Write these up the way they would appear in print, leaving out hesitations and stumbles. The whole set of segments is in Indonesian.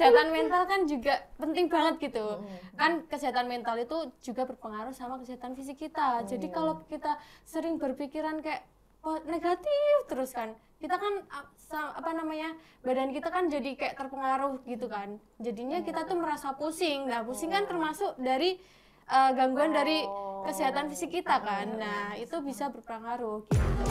kesehatan mental kan juga penting banget gitu. Kan kesehatan mental itu juga berpengaruh sama kesehatan fisik kita. Jadi kalau kita sering berpikiran kayak negatif terus kan, kita kan badan kita kan jadi kayak terpengaruh gitu kan. Jadinya kita tuh merasa pusing. Nah, pusing kan termasuk dari gangguan dari kesehatan fisik kita kan. Nah, itu bisa berpengaruh gitu.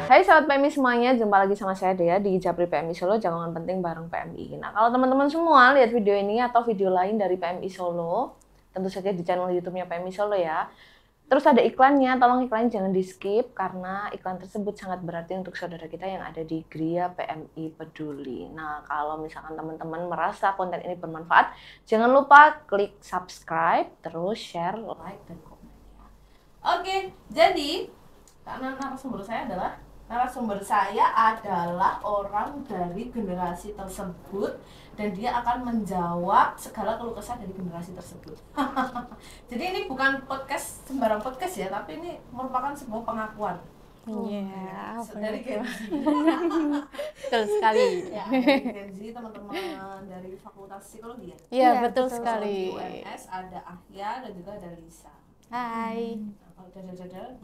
Hai sahabat PMI semuanya, jumpa lagi sama saya Dea di Japri PMI Solo, Jangan Penting bareng PMI. Nah, kalau teman-teman semua lihat video ini atau video lain dari PMI Solo, tentu saja di channel YouTube-nya PMI Solo ya. Terus ada iklannya, tolong iklannya jangan di skip karena iklan tersebut sangat berarti untuk saudara kita yang ada di Gria PMI Peduli. Nah, kalau misalkan teman-teman merasa konten ini bermanfaat, jangan lupa klik subscribe, terus share, like, dan komen ya. Oke, jadi karena narasumber saya adalah orang dari generasi tersebut dan dia akan menjawab segala keluh kesah dari generasi tersebut. Jadi ini bukan podcast sembarang podcast ya, tapi ini merupakan sebuah pengakuan. Iya, Dari Gen Z. betul sekali. Ya, dari Gen Z teman-teman dari Fakultas Psikologi ya. Iya, betul sekali. Di UNS ada Ahya dan juga ada Lisa. Hai. Kalau dada-dada,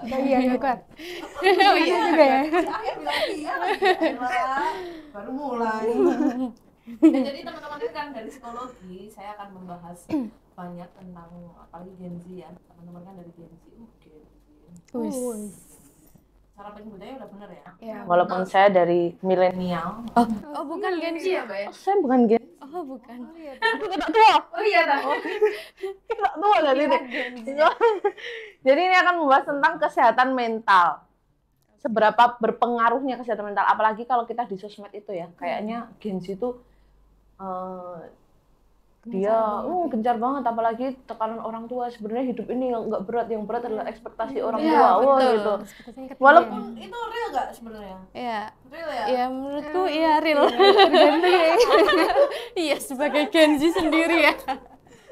Iya, kuat. Oh iya juga ya. Si Ahya bilang iya lagi, baru mulai. Nah, jadi teman-teman ini kan dari psikologi, saya akan membahas banyak tentang apalagi Gen Z ya. Teman-teman kan dari Gen Z, Gen Z. Cara penyebutnya udah bener ya. Ya, Walaupun saya dari milenial. oh bukan Gen Z ya, Mbak ya? Saya bukan Gen Z. Oh, bukan. Tidak tua. Oh iya, tahu. Tidak tua dari ini. Jadi ini akan membahas tentang kesehatan mental. Seberapa berpengaruhnya kesehatan mental, apalagi kalau kita di sosmed itu ya. Kayaknya Gen Z itu dia gencar banget, apalagi tekanan orang tua. Sebenarnya hidup ini nggak berat, yang berat adalah ekspektasi orang tua. Wah, gitu. Walaupun itu real nggak sebenarnya? Iya. Real ya? Iya, menurutku iya real. Iya, sebagai Gen Z sendiri ya.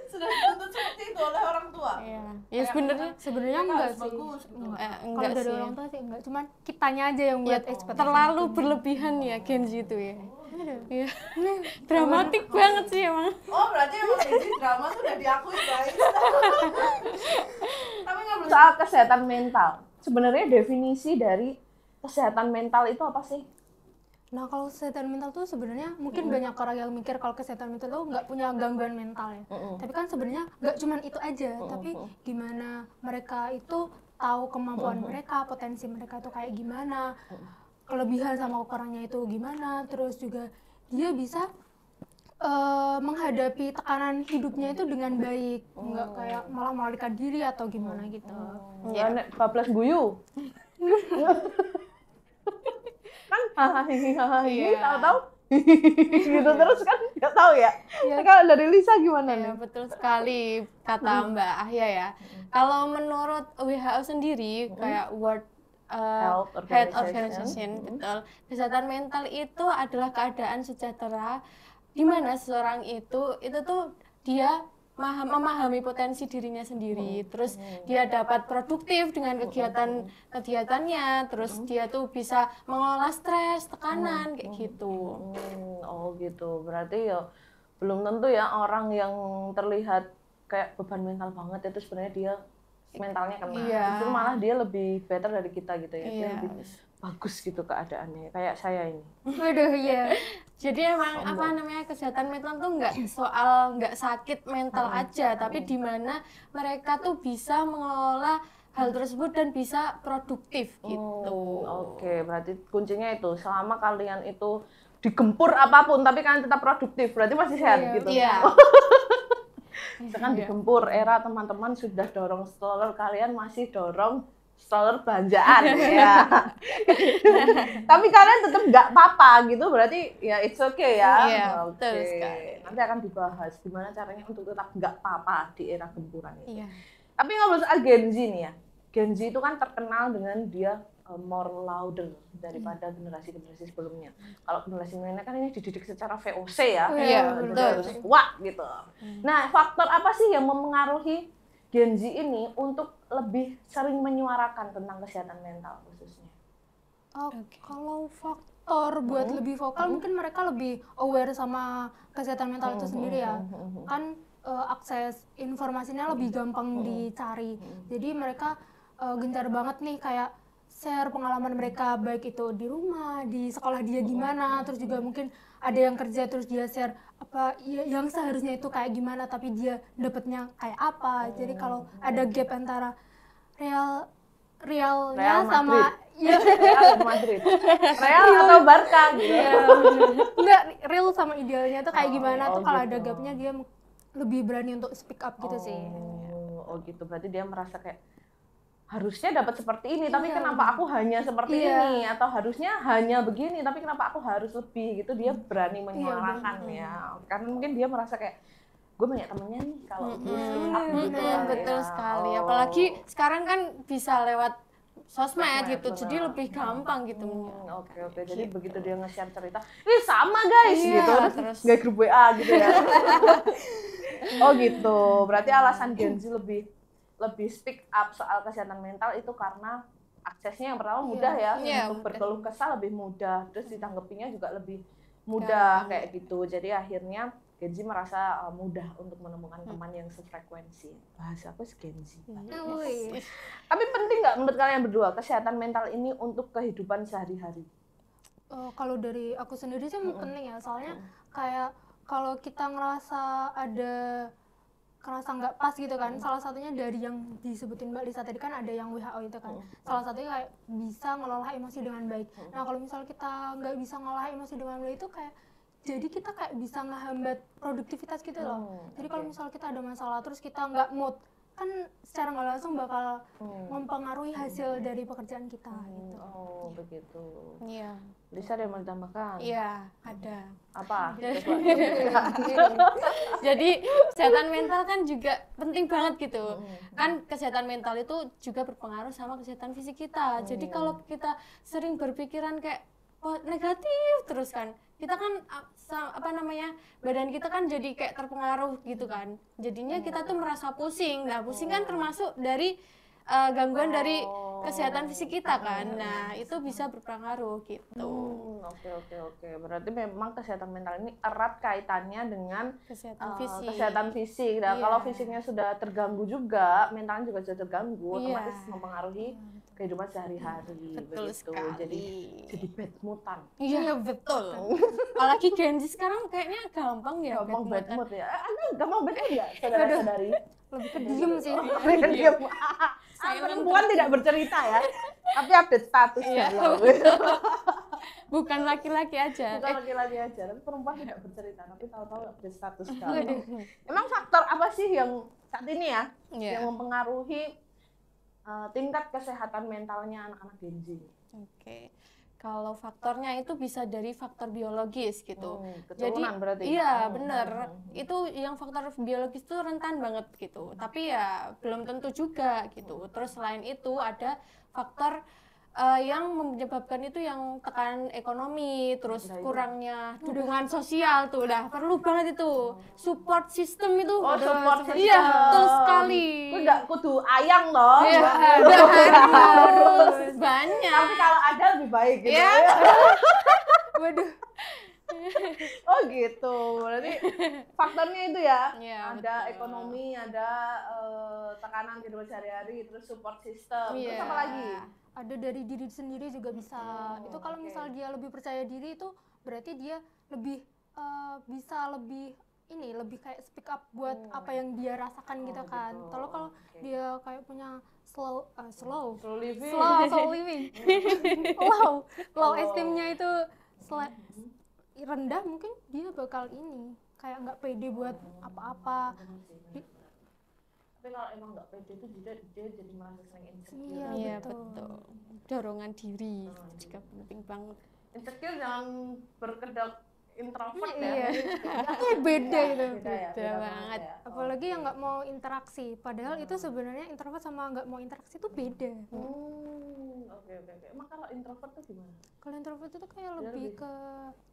Sudah dituntut seperti itu oleh orang tua. Iya. Ya sebenarnya enggak sih. Bagus. enggak Kalau dari sih. orang tua sih enggak, cuman kitanya aja yang Ya, buat ekspektasi. terlalu berlebihan ya Gen Z itu ya. Iya. Dramatik banget sih emang. Oh, berarti emang Gen Z drama tuh udah diakui, guys. Tapi nggak soal kesehatan mental. Sebenarnya definisi dari kesehatan mental itu apa sih? Nah, kalau kesehatan mental tuh sebenarnya mungkin banyak orang yang mikir kalau kesehatan mental tuh nggak punya gangguan mental ya. Tapi kan sebenarnya nggak cuman itu aja, tapi gimana mereka itu tahu kemampuan mereka, potensi mereka itu kayak gimana, kelebihan sama kekurangannya itu gimana, terus juga dia bisa menghadapi tekanan hidupnya itu dengan baik, nggak kayak malah melarikan diri atau gimana gitu. Ya, nek bablas guyu. Kan hahaha tahu-tahu gitu terus kan nggak tahu ya. Kalau dari Lisa gimana Ya, nih? betul sekali kata Mbak Ahya ya. Kalau menurut WHO sendiri kayak World Health Health Organization. Organization, betul. Kesehatan mental itu adalah keadaan sejahtera di mana seseorang itu tuh dia memahami potensi dirinya sendiri, terus dia dapat produktif dengan kegiatannya, terus dia tuh bisa mengelola stres, tekanan kayak gitu. Oh gitu, berarti ya belum tentu ya orang yang terlihat kayak beban mental banget itu sebenarnya dia mentalnya kena. Iya. Itu malah dia lebih better dari kita gitu ya, dia Iya. lebih bagus gitu keadaannya, kayak saya ini. Waduh, iya. Jadi emang kesehatan mental tuh nggak sakit mental aja, tapi di mana mereka tuh bisa mengelola hal tersebut dan bisa produktif gitu. Oke, berarti kuncinya itu selama kalian itu digempur apapun tapi kalian tetap produktif, berarti masih sehat gitu. Iya. Sekarang digempur era teman-teman sudah dorong stroller, kalian masih dorong stroller belanjaan ya. Tapi kalian tetap nggak apa-apa gitu, berarti ya it's okay ya. Iya, Oke. betul sekali. Nanti akan dibahas gimana caranya untuk tetap nggak apa-apa di era gempuran ini. Iya. Tapi ngobrol soal Gen Z nih ya. Gen Z itu kan terkenal dengan dia more louder daripada generasi-generasi sebelumnya. Kalau generasi milenial kan ini dididik secara VOC ya. Iya, Jadi betul. harus kuat gitu. Nah, faktor apa sih yang mempengaruhi Gen Z ini untuk lebih sering menyuarakan tentang kesehatan mental khususnya? Kalau faktor buat lebih vokal mungkin mereka lebih aware sama kesehatan mental itu sendiri ya. Kan akses informasinya lebih gampang dicari. Jadi mereka gencar banget nih kayak share pengalaman mereka, baik itu di rumah, di sekolah dia gimana, terus juga mungkin ada yang kerja terus dia share apa yang seharusnya itu kayak gimana tapi dia dapetnya kayak apa. Jadi kalau ada gap antara realnya Real sama Real Madrid, Real atau Barca gitu. enggak real sama idealnya tuh kayak gimana tuh kalau ada gitu. gapnya dia lebih berani untuk speak up gitu sih. Oh gitu, berarti dia merasa kayak harusnya dapat seperti ini, tapi kenapa aku hanya seperti ini, atau harusnya hanya begini, tapi kenapa aku harus lebih gitu, dia berani menyuarakan ya, karena mungkin dia merasa kayak gue banyak temennya nih kalau gue speak up gitu kali Betul ya. sekali, apalagi sekarang kan bisa lewat sosmed gitu, jadi lebih gampang gitu. Oke, jadi begitu dia nge-share cerita, sama guys gitu, terus nggak grup WA gitu ya. Oh gitu, berarti alasan Gen Z lebih speak up soal kesehatan mental itu karena aksesnya yang pertama mudah ya, untuk berkeluh kesah lebih mudah, terus ditanggapinya juga lebih mudah kayak gitu. Jadi akhirnya Gen Z merasa mudah untuk menemukan teman yang sefrekuensi. Bahasa apa sih Gen Z? Tapi penting nggak menurut kalian berdua kesehatan mental ini untuk kehidupan sehari-hari? Kalau dari aku sendiri sih penting ya, soalnya kayak kalau kita ngerasa nggak pas gitu kan, salah satunya dari yang disebutin Mbak Lisa tadi kan ada yang WHO itu kan, salah satunya kayak bisa ngelola emosi dengan baik. Nah kalau misal kita nggak bisa ngelola emosi dengan baik itu kayak jadi kita kayak bisa ngehambat produktivitas gitu loh. Jadi kalau misal kita ada masalah terus kita nggak mood, kan secara nggak langsung bakal mempengaruhi hasil dari pekerjaan kita gitu. Oh begitu. Iya. Lisa ada yang mau ditambahkan? Iya, ada. Apa? Jadi kesehatan mental kan juga penting banget gitu. Kan kesehatan mental itu juga berpengaruh sama kesehatan fisik kita. Jadi kalau kita sering berpikiran kayak negatif terus kan, kita kan badan kita kan jadi kayak terpengaruh gitu kan. Jadinya kita tuh merasa pusing. Nah, pusing kan termasuk dari gangguan dari kesehatan fisik kita kan. Nah, itu bisa berpengaruh gitu. Oke. Berarti memang kesehatan mental ini erat kaitannya dengan kesehatan fisik. Nah, kalau fisiknya sudah terganggu juga, mentalnya juga sudah terganggu, otomatis mempengaruhi kehidupan sehari-hari. Betul sekali. Jadi bad moodan. Iya, betul. Apalagi Gen Z sekarang kayaknya gampang ya. Gampang bad mood ya. Anda gampang bad mood nggak, saudara-saudari? Lebih ke diem sih. Perempuan tidak bercerita ya, tapi update status ya. Bukan laki-laki aja. Bukan laki-laki aja, tapi perempuan tidak bercerita, tapi tahu-tahu update status kamu. Emang faktor apa sih yang saat ini ya, yang mempengaruhi tingkat kesehatan mentalnya anak-anak Gen Z? Oke. Kalau faktornya itu bisa dari faktor biologis gitu. Keturunan jadi berarti? Iya, benar. Itu yang faktor biologis itu rentan banget gitu. Tapi ya belum tentu juga gitu. Terus selain itu ada faktor yang menyebabkan itu yang tekanan ekonomi, terus kurangnya dukungan sosial tuh udah perlu banget itu. Support system itu. Support system. Iya, betul sekali. Itu enggak kudu ayang loh. Iya, harus banyak. Tapi kalau ada lebih baik gitu. Iya. Waduh. Oh gitu, berarti faktornya itu ya, ada betul. ekonomi, ada tekanan kehidupan sehari-hari, terus support system, terus apa lagi? Ada dari diri sendiri juga bisa. Itu kalau misal dia lebih percaya diri itu berarti dia lebih bisa lebih kayak speak up buat apa yang dia rasakan gitu kan. Kalau dia kayak punya slow living, low esteemnya itu rendah, mungkin dia bakal kayak nggak pede buat apa-apa. Tapi kalau emang nggak pede itu dia jadi merasa sering insecure. Iya, betul. Dorongan diri juga penting banget. Insecure jangan berkedok introvert Iya. Beda itu. Beda banget. Apalagi yang nggak mau interaksi. Padahal itu sebenarnya introvert sama nggak mau interaksi itu beda. Oke. Emang kalau introvert tuh gimana? Kalau introvert itu kayak lebih ke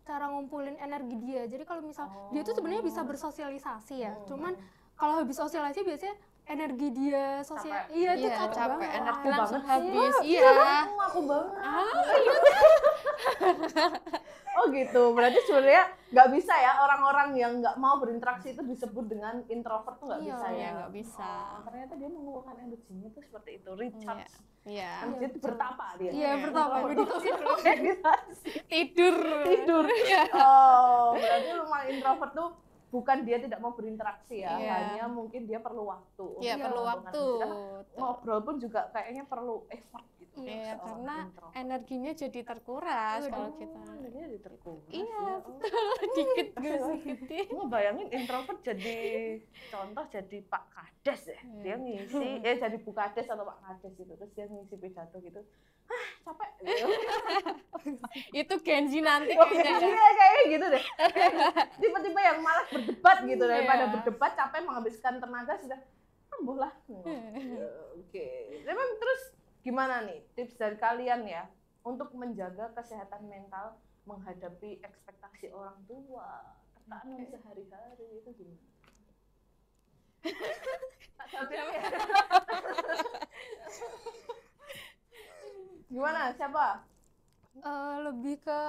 cara ngumpulin energi dia. Jadi kalau misal dia tuh sebenarnya bisa bersosialisasi ya. Cuman kalau habis sosialisasi biasanya energi dia sosial. Capek. Iya, itu Iya, capek capek, banget. energi Aku langsung banget sih. habis. Iya. Aku banget. Oh gitu, berarti sebenarnya nggak bisa ya orang-orang yang nggak mau berinteraksi itu disebut dengan introvert tuh nggak Iya. bisa ya? Iya, nggak bisa. Oh, ternyata dia mengeluarkan energinya tuh seperti itu, recharge. Iya. Kan dia tuh bertapa dia. Iya, bertapa. Meditasi. Meditasi. Tidur. Tidur. Iya. Oh, berarti memang introvert tuh bukan dia tidak mau berinteraksi ya, Iya. hanya mungkin dia perlu waktu. Iya, untuk perlu mengembangkan waktu. diri. Karena ngobrol pun juga kayaknya perlu effort gitu. Iya, seorang karena introvert. energinya jadi terkuras kalau kita. Energinya jadi terkuras. Iya, ya. betul. Dikit sedikit. Gue bayangin introvert jadi contoh jadi Pak Kades ya. Dia ngisi jadi Bu Kades atau Pak Kades gitu. Terus dia ngisi pidato gitu. Capek gitu. Itu Genji nanti Oh, kayaknya. iya kayaknya gitu deh. Tipe-tipe yang malas berdebat gitu daripada Iya. berdebat capek menghabiskan tenaga sudah ambuh lah. Oke. Memang terus gimana nih tips dari kalian ya untuk menjaga kesehatan mental menghadapi ekspektasi orang tua, tekanan sehari-hari itu gimana? Tak jawab ya. Gimana? Siapa? Lebih ke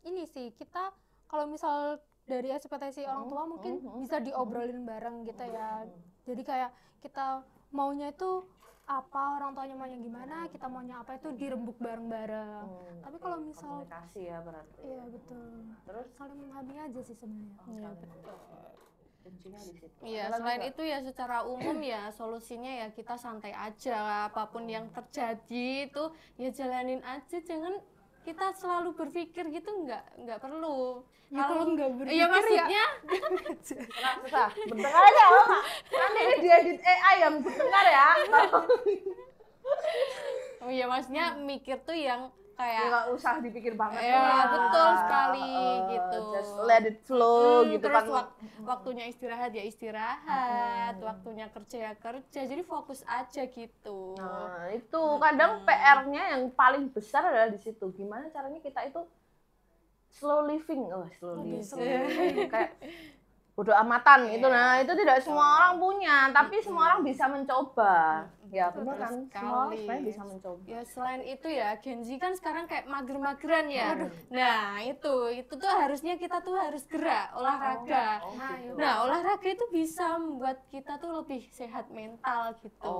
ini sih, kita kalau misal dari ekspektasi orang tua mungkin bisa diobrolin bareng gitu ya. Jadi kayak kita maunya itu apa, orang tuanya maunya gimana, kita maunya apa, itu dirembuk bareng-bareng. Tapi kalau misal Komunikasi ya berarti. iya betul, Terus saling memahami aja sih sebenarnya. Iya, betul. betul. Kuncinya di situ. Iya, Ada lagi selain nggak? itu ya secara umum ya solusinya ya kita santai aja, apapun yang terjadi itu ya jalanin aja, jangan kita selalu berpikir gitu, nggak perlu. Ya, kalau nggak berpikir iya maksudnya Tenang, susah. Berdengar aja, oh, Kak. Nanti ini diedit AI yang berdengar ya. oh iya maksudnya mikir tuh yang Ya kayak nggak usah dipikir banget. ya lah. betul sekali gitu. Just let it flow gitu Terus kan. waktunya istirahat ya istirahat, waktunya kerja ya kerja, jadi fokus aja gitu. Nah, itu kadang PR-nya yang paling besar adalah di situ. Gimana caranya kita itu slow living. Slow living. Kayak bodo amatan gitu. Nah, itu tidak semua orang punya, tapi semua orang bisa mencoba. Ya, benar kan? Semua orang sebenarnya bisa mencoba. Ya selain itu ya Genji kan sekarang kayak mager-mageran ya. Nah itu tuh harusnya kita tuh harus gerak, olahraga. Gitu. Nah olahraga itu bisa membuat kita tuh lebih sehat mental gitu.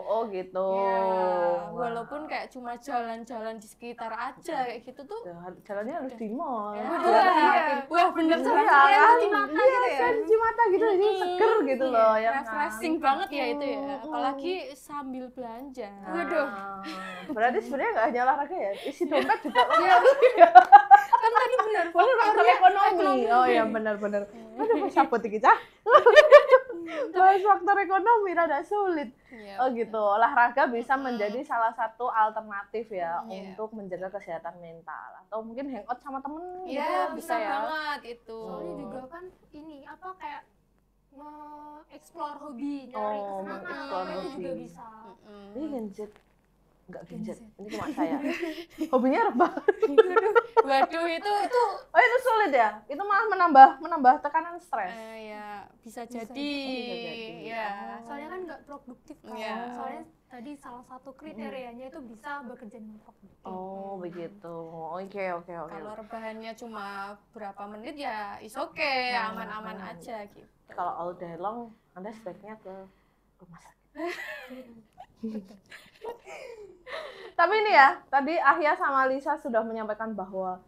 Oh gitu. Ya, Wah. walaupun kayak cuma jalan-jalan di sekitar aja kayak gitu tuh. Jalannya harus di mall. Ya, Biar wah bener Iya, banget kan? di mata Iya, gitu ya. kan, cuci mata gitu, jadi seger gitu loh ya kan? Refreshing banget ya itu ya, apalagi sambil belanja. Nah, berarti sebenarnya nggak hanya olahraga ya, isi dompet juga. Kan tadi benar, Faktor ekonomi. Oh iya benar-benar. Aduh, sabut iki cah. Bahas faktor ekonomi rada sulit. Iya, Oh gitu, olahraga bisa menjadi salah satu alternatif ya Iya. untuk menjaga kesehatan mental. Atau mungkin hangout sama temen gitu Iya bisa ya. banget itu. soalnya juga kan ini apa kayak nge-explore hobi, nyari Oh, kesenangan nge-explore apa itu juga hobi. bisa. Ini gadget. Enggak gadget, ini cuma saya. Hobinya rebah. Waduh itu Oh itu sulit ya? Itu malah menambah tekanan stres. ya bisa Bisa jadi, jadi. ya. Soalnya kan nggak produktif kan. Iya. Soalnya tadi salah satu kriterianya itu bisa bekerja dengan produktif. Oh begitu. Oke. Kalau rebahannya cuma berapa menit ya is okay, aman-aman aja gitu. Kalau all day long, Anda sebaiknya ke rumah sakit. Tapi ini ya, tadi Ahya sama Lisa sudah menyampaikan bahwa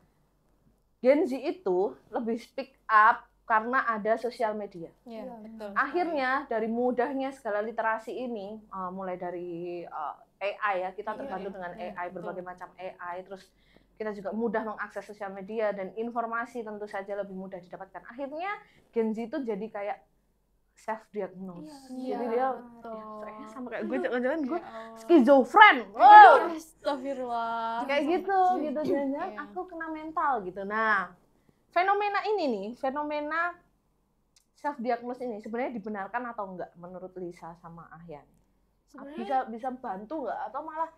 Gen Z itu lebih speak up karena ada sosial media. Iya, betul. Akhirnya dari mudahnya segala literasi ini, mulai dari AI ya, kita terbantu dengan AI, berbagai macam AI, terus kita juga mudah mengakses sosial media dan informasi tentu saja lebih mudah didapatkan. Akhirnya Gen Z itu jadi kayak self diagnose. Iya, Jadi dia betul. stresnya sama kayak gue, jangan-jangan gue Ya Allah. skizofren. Wow. Astagfirullah. Kayak gitu jangan-jangan Iya. aku kena mental gitu. Nah, fenomena ini nih, fenomena self diagnose ini sebenarnya dibenarkan atau enggak menurut Lisa sama Ahyan? Sebenarnya Bisa bantu nggak atau malah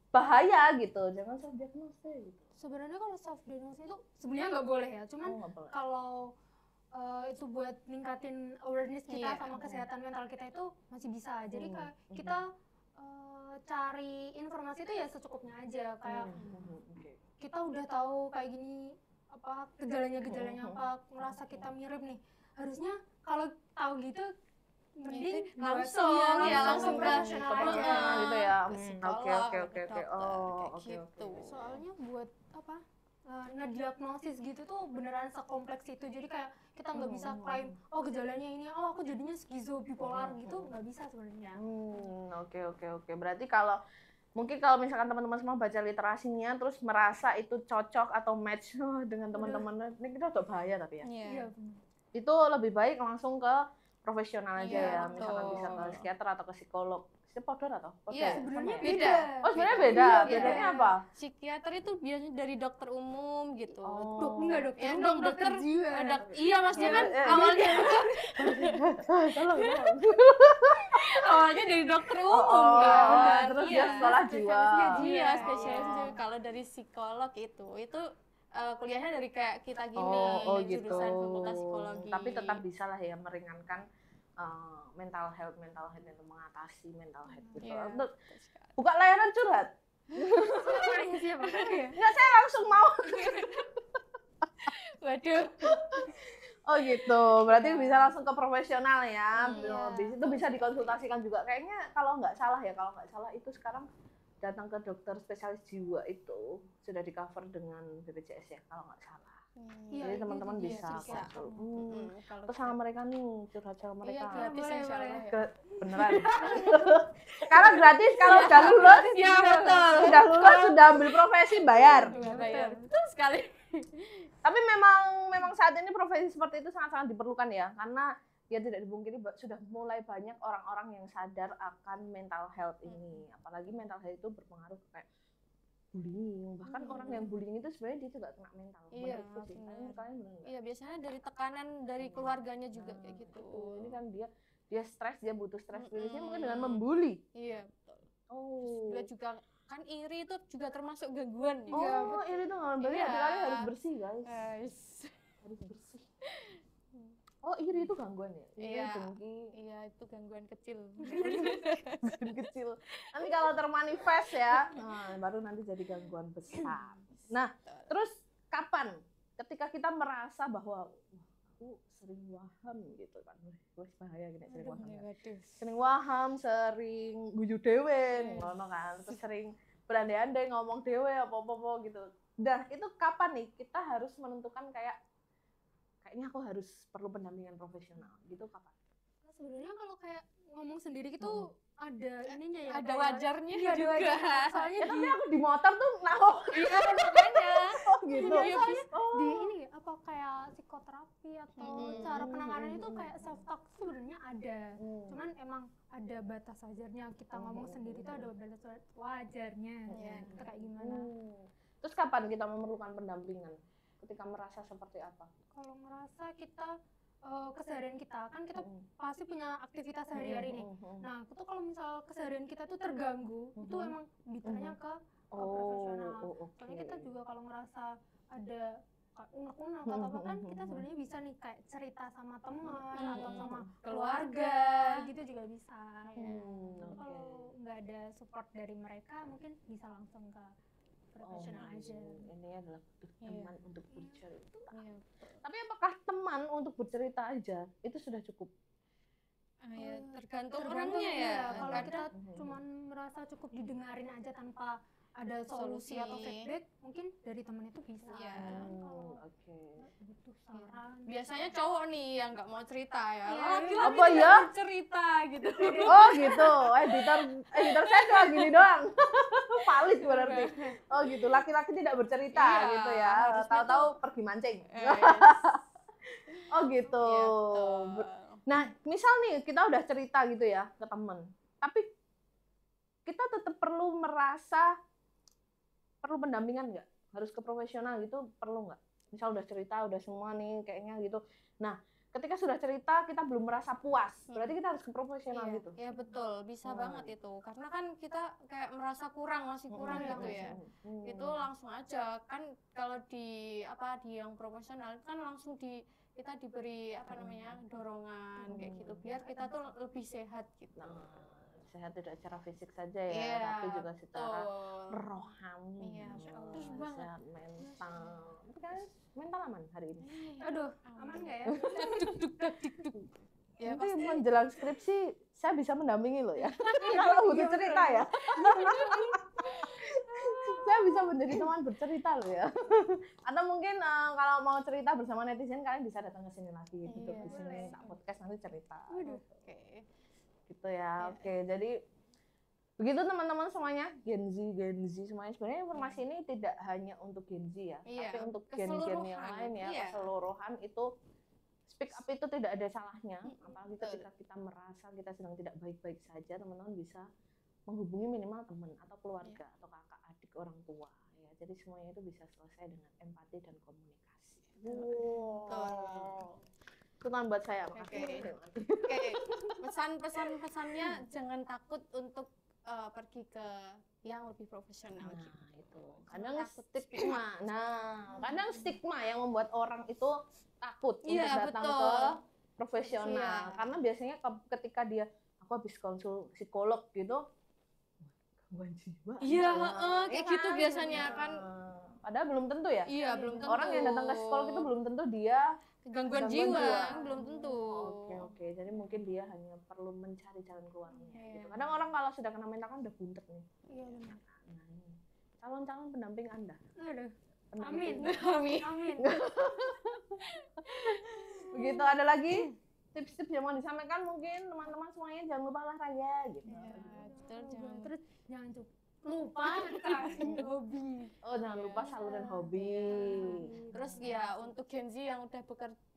bahaya gitu? Jangan self diagnose gitu. sebenarnya kalau self diagnosis itu sebenarnya nggak boleh ya. Cuman Oh, nggak boleh. kalau itu buat ningkatin awareness kita Iya. sama kesehatan mental kita itu masih bisa. Jadi kayak kita cari informasi itu ya secukupnya aja. Kayak kita udah tahu kayak gini apa gejalanya apa, ngerasa kita mirip nih. Harusnya kalau tahu gitu mending langsung langsung ke profesional aja. profesional gitu ya. ke psikolog, Oke. ke Oh, dokter, oke kayak gitu. Soalnya buat apa ngediagnosis gitu tuh beneran sekompleks itu. Jadi kayak kita nggak bisa klaim oh gejalanya ini, oh aku jadinya skizo bipolar gitu, nggak bisa sebenarnya. Oke. Berarti kalau misalkan teman-teman semua baca literasinya terus merasa itu cocok atau match dengan teman-teman, ini kita udah bahaya tapi ya. Iya. Itu lebih baik langsung ke profesional aja Iya, ya, misalkan bisa ke betul. psikiater atau ke psikolog. Psikolog atau? Iya, Sebenarnya Sama ya? beda. Oh, sebenarnya beda. Iya, Bedanya beda. apa? Psikiater itu biasanya dari dokter umum gitu. Enggak dokter, Ya, umum, dokter jiwa. iya maksudnya kan Iya. awalnya Tolong. awalnya dari dokter umum Oh, kan. terus Iya. dia sekolah jiwa. Iya, spesialis jiwa. Kalau dari psikolog itu kuliahnya dari kayak kita gini, Oh gitu. jurusan fakultas psikologi. Tapi tetap bisa lah ya meringankan mental health itu, mengatasi mental health gitu. Iya, Untuk betul sekali. buka layanan curhat. Siapa? Enggak, saya langsung mau. Waduh. Oh gitu, berarti bisa langsung ke profesional ya. Iya. Habis itu bisa dikonsultasikan juga. Kayaknya kalau nggak salah itu sekarang datang ke dokter spesialis jiwa itu sudah di cover dengan BPJS ya kalau nggak salah. Iya, Jadi teman-teman itu dia, bisa bisa. konsul. Kalau Terus sama mereka nih curhat sama iya mereka. gratis Boleh, insya Allah boleh. ya. Beneran. Karena gratis kalau udah lulus, Iya betul. sudah lulus, sudah ambil profesi bayar. Nggak bayar. Betul sekali. Tapi memang saat ini profesi seperti itu sangat-sangat diperlukan ya, karena ya tidak dipungkiri sudah mulai banyak orang-orang yang sadar akan mental health ini. Apalagi mental health itu berpengaruh kayak bullying, bahkan orang yang bullying itu sebenarnya dia juga kena mental. Iya, Menurutku sih. benar. Kalian benar nggak? Iya biasanya dari tekanan dari keluarganya juga kayak gitu. Ini kan dia stres, dia butuh stres rilisnya mungkin dengan membuli. Iya betul. Oh. Dia juga kan iri itu juga termasuk gangguan ya. Oh, ini tuh nggak berarti Iya. hati kalian harus bersih guys. Guys. Harus bersih. Oh, iri itu gangguan ya? Iri, Iya. dengki, Iya itu gangguan kecil. gangguan kecil. Nanti kalau termanifest ya, baru nanti jadi gangguan besar. Nah, terus kapan? Ketika kita merasa bahwa wah, aku sering waham gitu kan. Wah, bahaya gini sering waham. Ya. Waduh. Sering waham, sering guyu dhewe, ngono kan. Terus sering berandai-andai ngomong dhewe apa-apa gitu. Dah, itu kapan nih kita harus menentukan kayaknya aku harus perlu pendampingan profesional gitu kapan? Nah, sebenarnya kalau kayak ngomong sendiri gitu ada ininya ya. Ada kayak- wajarnya Iya, ada juga. wajarnya. Soalnya Ya tapi aku di motor tuh Iya makanya. oh gitu. Iya, soalnya Oh. di ini apa kayak psikoterapi atau cara penanganan itu Hmm. kayak self talk sebenarnya ada. Cuman emang ada batas wajarnya. Kita ngomong sendiri tuh ada batas wajarnya. Iya. Itu kayak gimana? Terus kapan kita memerlukan pendampingan? Ketika merasa seperti apa? Kalau ngerasa kita keseharian kita kan kita pasti punya aktivitas sehari-hari nih. Nah, itu kalau misal keseharian kita tuh terganggu, itu emang ditanya ke profesional. Soalnya kita juga kalau ngerasa ada unek-unek atau apa kan kita sebenarnya bisa nih kayak cerita sama teman atau sama keluarga gitu juga bisa. Tapi kalau nggak ada support dari mereka mungkin bisa langsung ke profesional aja. Ini adalah butuh teman untuk bercerita. Iya. Tapi apakah teman untuk bercerita aja itu sudah cukup? Ya, tergantung Tergantung orangnya ya. Kalau Kadang- kita cuman merasa cukup didengarin aja tanpa ada solusi atau feedback, mungkin dari teman itu bisa. Iya. Kalau Oke. butuh saran. biasanya cowok nih yang nggak mau cerita ya. Iya. Laki-laki Apa tidak ya? mau cerita gitu. Oh gitu, editor saya cuma gini doang. Valid berarti. Oh gitu, laki-laki tidak bercerita Iya, gitu ya. harusnya Tahu-tahu pergi mancing. Oh gitu. Iya, betul. Nah, misal nih kita udah cerita gitu ya ke temen, tapi kita tetap perlu merasa perlu pendampingan nggak? Harus ke profesional gitu perlu nggak? Misal udah cerita, udah semua nih kayaknya gitu. Nah, ketika sudah cerita kita belum merasa puas, berarti kita harus ke profesional Iya, gitu. iya betul, bisa banget itu. Karena kan kita kayak merasa masih kurang gitu ya. Itu langsung aja kan kalau di yang profesional kan langsung kita diberi dorongan kayak gitu biar kita tuh lebih sehat gitu. Sehat tidak secara fisik saja ya, tapi juga secara rohani. Iya, sehat mental. Tapi kan mental aman hari ini. Aduh, aman nggak ya? Ya, nanti menjelang skripsi saya bisa mendampingi loh ya. Kalau butuh cerita ya. Saya bisa menjadi teman bercerita loh ya. Atau mungkin kalau mau cerita bersama netizen kalian bisa datang ke sini lagi, duduk di sini tak podcast nanti cerita. Oke. Gitu ya. Oke, jadi begitu teman-teman semuanya, Gen Z semuanya. Sebenarnya informasi ini tidak hanya untuk Gen Z ya, tapi untuk gen-gen yang lain ya, keseluruhan itu speak up itu tidak ada salahnya. Apalagi ketika kita merasa kita sedang tidak baik-baik saja, teman-teman bisa menghubungi minimal teman atau keluarga atau kakak adik orang tua ya. Jadi semuanya itu bisa selesai dengan empati dan komunikasi. Itu kan buat saya. Oke. Pesannya jangan takut untuk pergi ke yang lebih profesional. Itu kadang stigma. Kadang stigma yang membuat orang itu takut untuk datang ke profesional. Karena biasanya ketika aku habis konsul psikolog gitu, gangguan jiwa. Iya, kayak gitu biasanya kan. Padahal belum tentu ya. Iya, belum tentu. Orang yang datang ke psikolog itu belum tentu dia gangguan jiwa, belum tentu. Oke. Jadi mungkin dia hanya perlu mencari jalan keluarnya. Gitu. Kadang orang kalau sudah kena mental kan udah buntet nih. Iya benar. Nah, ini calon-calon pendamping Anda. Aduh. Amin. Begitu, ada lagi tips-tips yang mau disampaikan mungkin teman-teman semuanya jangan lupa olahraga gitu. Terus jangan lupa hobi. Oh, jangan lupa saluran hobi. Terus ya untuk Gen Z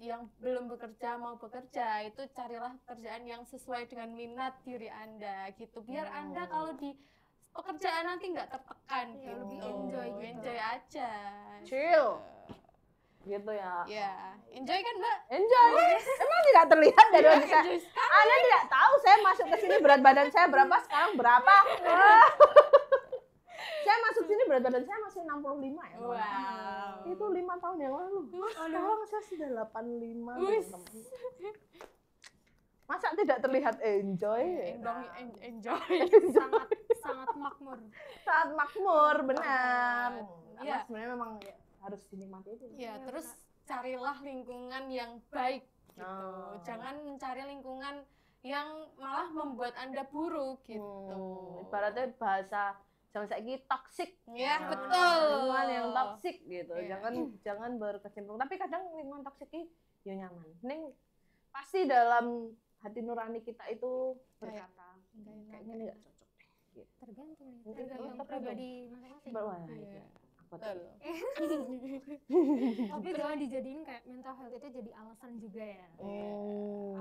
yang belum bekerja mau bekerja itu carilah pekerjaan yang sesuai dengan minat diri Anda gitu. Biar Anda kalau di pekerjaan nanti nggak tertekan gitu. Lebih enjoy aja. Chill. Gitu ya. Ya, enjoy kan, Mbak? Enjoy. Emang tidak terlihat dari wajah saya. Anda tidak tahu saya masuk ke sini berat badan saya berapa, sekarang berapa? Saya masuk sini berat badan saya masih 65 ya. Wow. Itu 5 tahun yang lalu. Sekarang saya sudah 85 teman-teman. Masa tidak terlihat enjoy? Enjoy. sangat makmur. Sangat makmur, benar. Karena sebenarnya memang harus dinikmati itu. Ya, terus carilah lingkungan yang baik gitu. Jangan mencari lingkungan yang malah membuat Anda buruk gitu. Ibaratnya bahasa jangan saiki toksik. Ya, betul. Lingkungan yang toksik gitu. Jangan berkecimpung. Tapi kadang lingkungan toksik ini ya nyaman. Ning pasti dalam hati nurani kita itu berkata kayaknya ini nggak cocok deh. Gitu. Tergantung pribadi masing-masing. Tapi jangan dijadiin kayak mental health itu jadi alasan juga ya.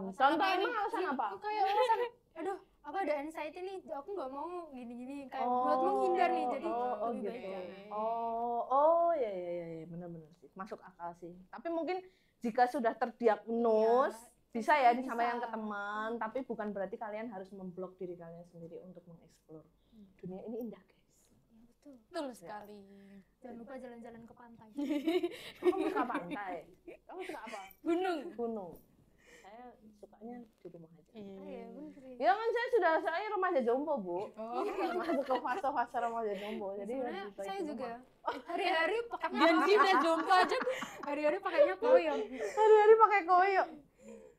Contoh emang alasan apa? Kayak alasan, aduh, aku ada anxiety nih, aku nggak mau gini-gini, kayak buat menghindar nih, jadi lebih baik jangan. Ya, benar-benar sih, masuk akal sih. Tapi mungkin jika sudah terdiagnos, bisa ya disampaikan ke teman, tapi bukan berarti kalian harus memblok diri kalian sendiri untuk mengeksplor. Dunia ini indah, guys. Betul sekali. Jangan lupa jalan-jalan ke pantai. Kamu suka pantai? Kamu suka apa? Gunung. Saya sukanya di rumah aja. Iya, benar. Ya kan saya remaja jompo, Bu. Masuk ke fase-fase remaja jompo. Jadi saya juga hari-hari pakainya Gen Z udah jompo aja. Hari-hari pakainya koyo. Hari-hari pakai koyo.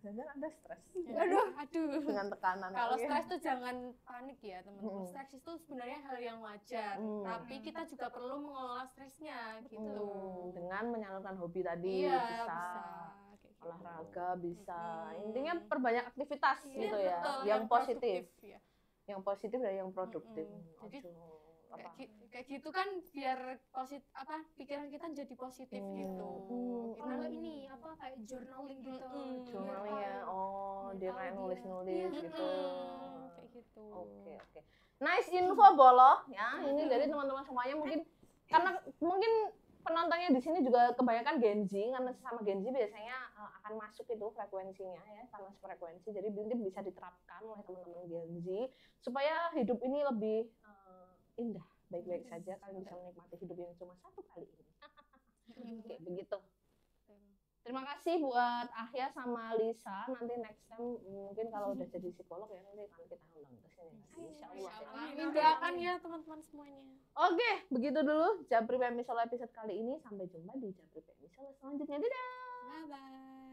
Jangan Anda stres. Aduh. Dengan tekanan. Kalau stres tuh jangan panik ya, teman-teman. Stres itu sebenarnya hal yang wajar, tapi kita juga perlu mengelola stresnya gitu. Dengan menyalurkan hobi tadi bisa. Olahraga bisa. Intinya perbanyak aktivitas gitu ya, betul, yang positif. Ya. Yang positif dan yang produktif. Jadi kayak gitu kan biar pikiran kita jadi positif gitu. Kalau ini kayak journaling gitu. Journaling ya. Dia kayak nulis-nulis gitu. Kayak gitu. Oke. Nice info Bolo ya. Ini dari teman-teman semuanya mungkin karena mungkin penontonnya di sini juga kebanyakan Gen Z, karena sesama Gen Z biasanya akan masuk itu frekuensinya ya, sama frekuensi. Jadi nanti bisa diterapkan oleh teman-teman Gen Z supaya hidup ini lebih indah, baik-baik saja. Kalian bisa menikmati hidup yang cuma satu kali ini. Oke, begitu. Terima kasih buat Ahya sama Lisa. Nanti next time mungkin kalau udah jadi psikolog ya nanti akan kita undang ke sini lagi. Insyaallah. Amin, doakan ya teman-teman semuanya. Oke, begitu dulu Japri PMI Solo episode kali ini. Sampai jumpa di Japri PMI Solo selanjutnya. Dadah. Bye bye.